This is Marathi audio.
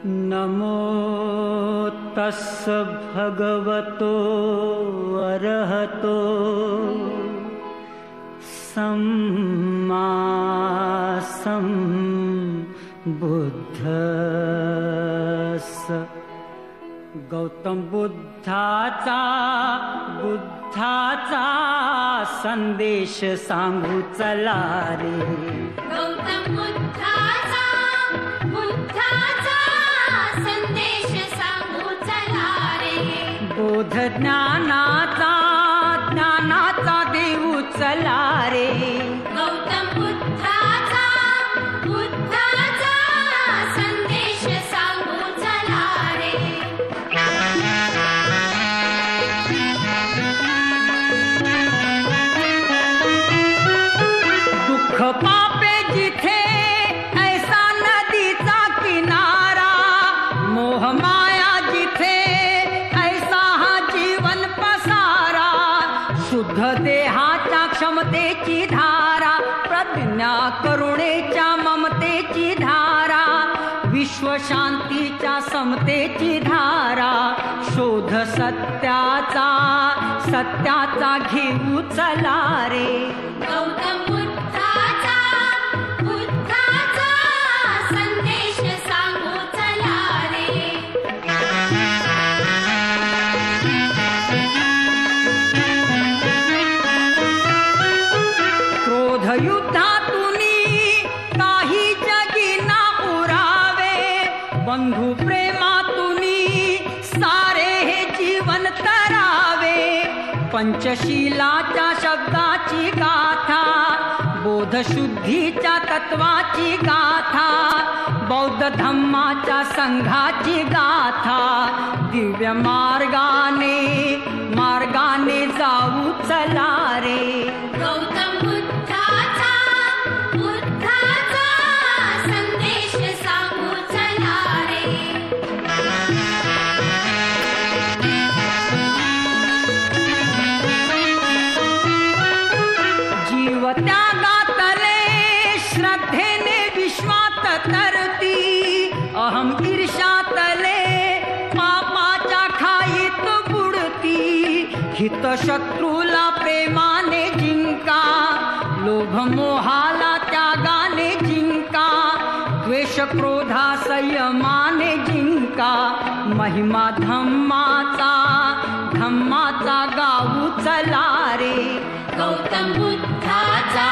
नमो तस्स भगवतो अरहतो सम्मा सम्बुद्धस्स। गौतम बुद्धाचा संदेश सांगू चला रे। गौतम बुद्धाचा संदेश सांगू चला रे। बोध ज्ञानाचा देऊ चला रे। गौतम बुद्धाचा संदेश सांगू चला रे। दुःख पापे जिथे ऐसा नदीचा किनारा, मोह माया जिथे ऐसा हा जीवन पसारा। शुद्ध देहाच्या क्षमतेची धारा, प्रज्ञा करुणेच्या ममतेची धारा, विश्व शांतीच्या समतेची धारा। शोध सत्याचा घेऊ चला रे। गौतम बुद्धाचा संदेश सांगू चला रे। क्रोध युद्धातुनी काही जगी ना उरावे, बंधु प्रेमातुनी सारे हे जीवन तरावे। पंचशीलाच्या शब्दाची गाथा, बोधशुद्धीच्या तत्वाची गाथा, बौद्ध धम्माच्या संघाची गाथा। दिव्य मार्गाने जाऊ चला रे। गौतम बुद्धाचा संदेश सांगू चला रे। जीव त्यागातले श्रद्धेने विश्वात तरती, अहम ईर्ष्यातले पापाच्या खाईत बुडती। हित शत्रूला प्रेमाने जिंका, लोभ मोहाला त्यागाने जिंका, द्वेष क्रोधा संयमाने जिंका। महिमा धम्माचा गाऊ चला रे। गौतम बुद्धाचा